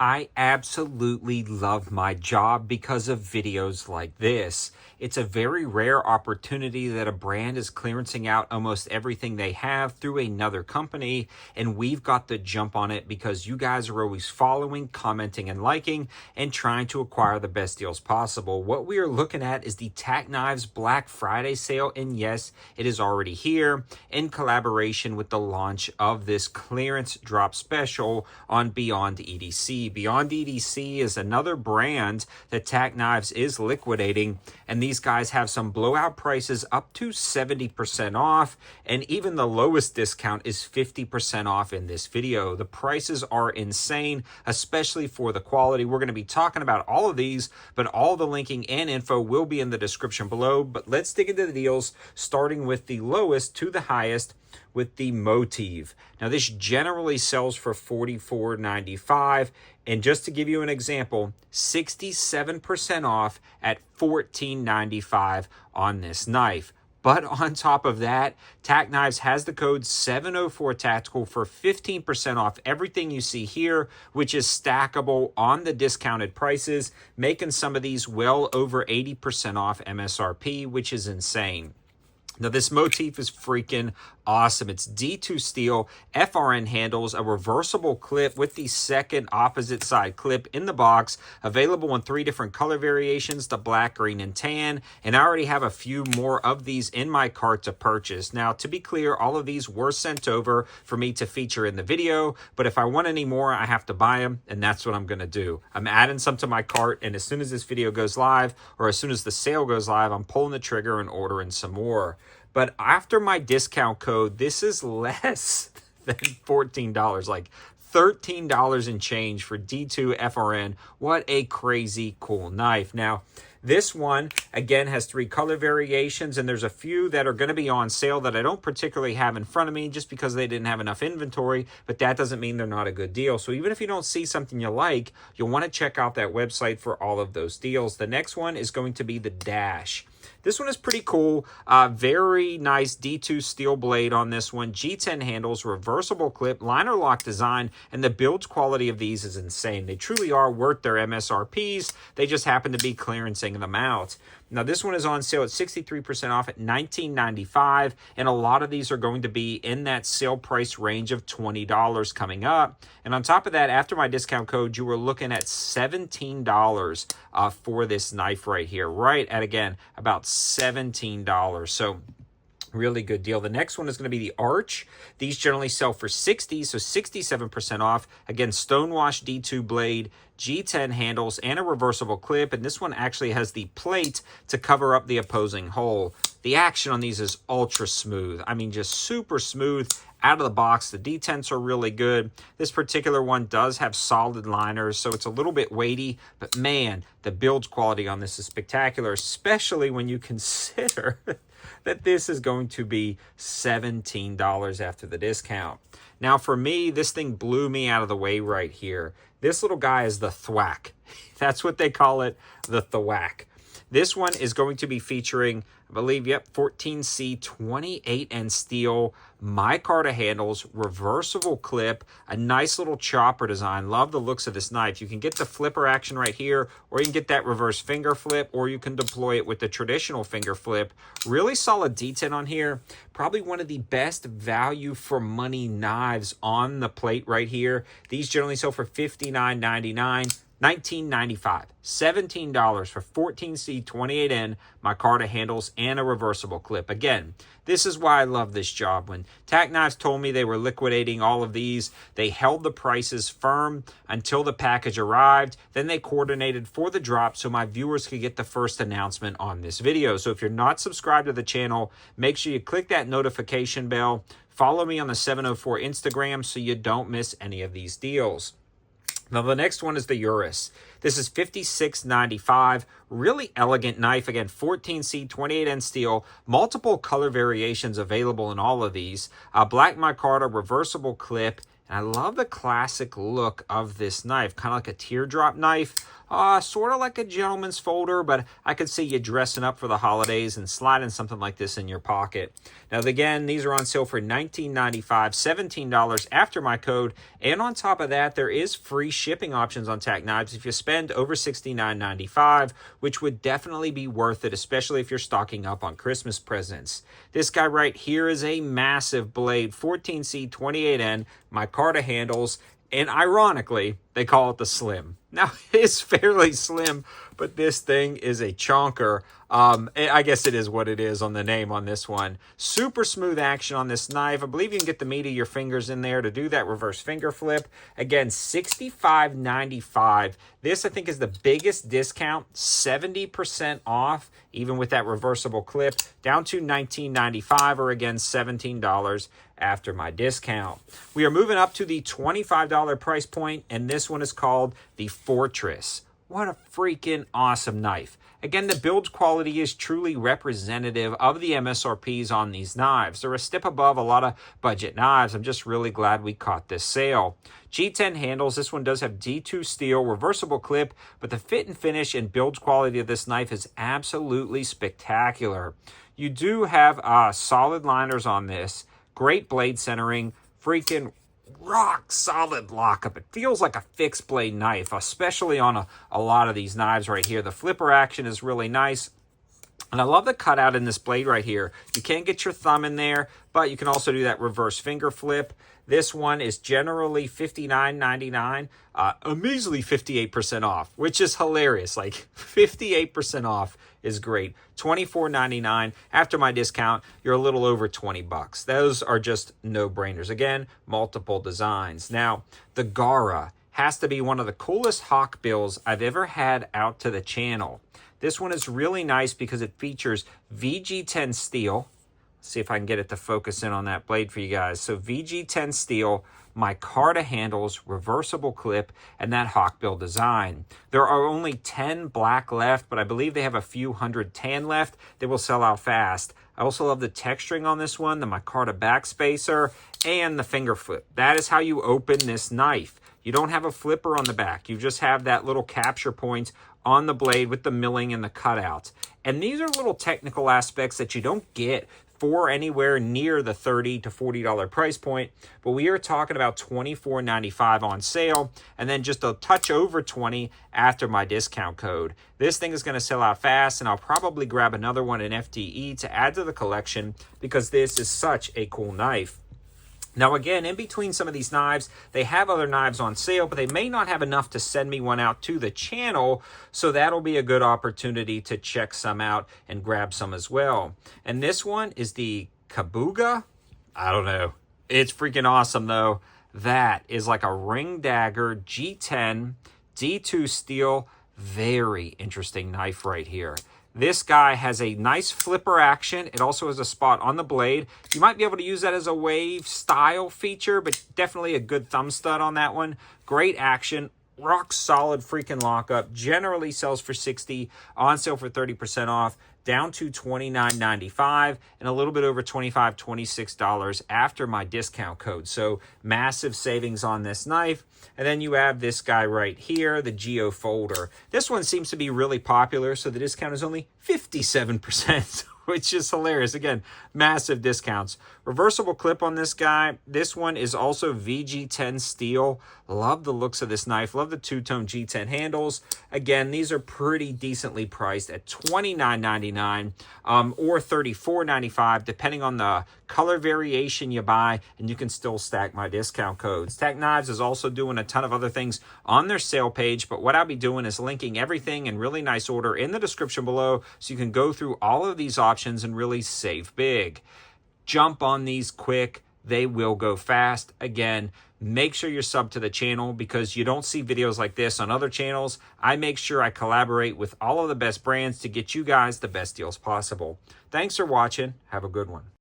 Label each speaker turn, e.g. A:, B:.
A: I absolutely love my job because of videos like this. It's a very rare opportunity that a brand is clearancing out almost everything they have through another company, and we've got the jump on it because you guys are always following, commenting, and liking, and trying to acquire the best deals possible. What we are looking at is the TacKnives Black Friday sale, and yes, it is already here in collaboration with the launch of this clearance drop special on Beyond EDC. Beyond EDC is another brand that TacKnives is liquidating, and these guys have some blowout prices up to 70% off, and even the lowest discount is 50% off in this video. The prices are insane, especially for the quality. We're going to be talking about all of these, but all the linking and info will be in the description below. But let's dig into the deals, starting with the lowest to the highest with the Motive. Now this generally sells for $44.95, and just to give you an example, 67% off at $14.95 on this knife. But on top of that, TacKnives has the code 704TACTICAL for 15% off everything you see here, which is stackable on the discounted prices, making some of these well over 80% off MSRP, which is insane. Now, this Motif is freaking awesome. It's D2 steel, FRN handles, a reversible clip with the second opposite side clip in the box, available in 3 different color variations, the black, green, and tan. And I already have a few more of these in my cart to purchase. Now, to be clear, all of these were sent over for me to feature in the video, but if I want any more, I have to buy them, and that's what I'm going to do. I'm adding some to my cart, and as soon as this video goes live, or as soon as the sale goes live, I'm pulling the trigger and ordering some more. But after my discount code, this is less than $14, like $13 and change for D2 FRN. What a crazy cool knife. Now, this one, again, has 3 color variations, and there's a few that are going to be on sale that I don't particularly have in front of me just because they didn't have enough inventory, but that doesn't mean they're not a good deal. So even if you don't see something you like, you'll want to check out that website for all of those deals. The next one is going to be the Dash. This one is pretty cool. Very nice D2 steel blade on this one. G10 handles, reversible clip, liner lock design, and the build quality of these is insane. They truly are worth their MSRPs. They just happen to be clearancing them out. Now, this one is on sale at 63% off at $19.95, and a lot of these are going to be in that sale price range of $20 coming up. And on top of that, after my discount code, you were looking at $17 for this knife right here, right at, again, about $17. So really good deal. The next one is going to be the Arch. These generally sell for $60, so 67% off. Again, stonewash D2 blade, G10 handles, and a reversible clip. And this one actually has the plate to cover up the opposing hole. The action on these is ultra smooth. I mean, just super smooth out of the box. The detents are really good. This particular one does have solid liners, so it's a little bit weighty, but man, the build quality on this is spectacular, especially when you consider that this is going to be $17 after the discount. Now, for me, this thing blew me out of the way right here. This little guy is the Thwack. That's what they call it, the Thwack. This one is going to be featuring, I believe, 14C 28N steel, Micarta handles, reversible clip, a nice little chopper design. Love the looks of this knife. You can get the flipper action right here, or you can get that reverse finger flip, or you can deploy it with the traditional finger flip. Really solid detent on here. Probably one of the best value for money knives on the plate right here. These generally sell for $59.99. $19.95, $17 for 14C 28N Micarta handles and a reversible clip. Again, this is why I love this job. When TacKnives told me they were liquidating all of these, they held the prices firm until the package arrived. Then they coordinated for the drop so my viewers could get the first announcement on this video. So if you're not subscribed to the channel, make sure you click that notification bell. Follow me on the 704 Instagram so you don't miss any of these deals. Now, the next one is the Urus. This is $56.95. Really elegant knife. Again, 14C 28N steel. Multiple color variations available in all of these. Black micarta, reversible clip, And I love the classic look of this knife, kind of like a teardrop knife. Sort of like a gentleman's folder, but I could see you dressing up for the holidays and sliding something like this in your pocket. Now, again, these are on sale for $19.95, $17 after my code. And on top of that, there is free shipping options on Tac Knives if you spend over $69.95, which would definitely be worth it, especially if you're stocking up on Christmas presents. This guy right here is a massive blade, 14C28N, Micarta handles, and ironically, they call it the Slim. Now, it is fairly slim, but this thing is a chonker. I guess it is what it is on the name on this one. Super smooth action on this knife. I believe you can get the meat of your fingers in there to do that reverse finger flip. Again, $65.95. This, I think, is the biggest discount, 70% off, even with that reversible clip, down to $19.95, or again, $17 after my discount. We are moving up to the $25 price point, and this one is called the Fortress. What a freaking awesome knife. Again, the build quality is truly representative of the MSRPs on these knives. They're a step above a lot of budget knives. I'm just really glad we caught this sale. G10 handles. This one does have D2 steel, reversible clip, but the fit and finish and build quality of this knife is absolutely spectacular. You do have solid liners on this, great blade centering, freaking rock solid lockup. It feels like a fixed blade knife, especially on a lot of these knives right here. The flipper action is really nice. And I love the cutout in this blade right here. You can't get your thumb in there, but you can also do that reverse finger flip. This one is generally $59.99, a measly 58% off, which is hilarious. Like 58% off is great. $24.99 after my discount, you're a little over 20 bucks. Those are just no-brainers. Again, multiple designs. Now, the Gara has to be one of the coolest hawkbills I've ever had out to the channel. This one is really nice because it features VG10 steel. Let's see if I can get it to focus in on that blade for you guys. So VG10 steel, Micarta handles, reversible clip, and that hawkbill design. There are only 10 black left, but I believe they have a few hundred tan left. They will sell out fast. I also love the texturing on this one, the Micarta backspacer, and the finger flip. That is how you open this knife. You don't have a flipper on the back. You just have that little capture point on the blade with the milling and the cutouts. And these are little technical aspects that you don't get for anywhere near the $30 to $40 price point, but we are talking about $24.95 on sale, and then just a touch over $20 after my discount code. This thing is going to sell out fast, and I'll probably grab another one in FTE to add to the collection because this is such a cool knife. Now, again, in between some of these knives, they have other knives on sale, but they may not have enough to send me one out to the channel, so that'll be a good opportunity to check some out and grab some as well. And this one is the Kabooa. I don't know. It's freaking awesome, though. That is like a ring dagger G10 D2 steel. Very interesting knife right here. This guy has a nice flipper action. It also has a spot on the blade. You might be able to use that as a wave style feature, but definitely a good thumb stud on that one. Great action. Rock solid freaking lockup. Generally sells for $60, on sale for 30% off, down to $29.95, and a little bit over $25, $26 after my discount code. So massive savings on this knife. And then you have this guy right here, the Geo folder. This one seems to be really popular, so the discount is only 57%, which is hilarious. Again, massive discounts. Reversible clip on this guy. This one is also VG10 steel. Love the looks of this knife. Love the two-tone G10 handles. Again, these are pretty decently priced at $29.99 or $34.95, depending on the color variation you buy, and you can still stack my discount codes. TacKnives is also doing a ton of other things on their sale page, but what I'll be doing is linking everything in really nice order in the description below, so you can go through all of these options and really save big. Jump on these quick. They will go fast. Again, make sure you're subbed to the channel because you don't see videos like this on other channels. I make sure I collaborate with all of the best brands to get you guys the best deals possible. Thanks for watching. Have a good one.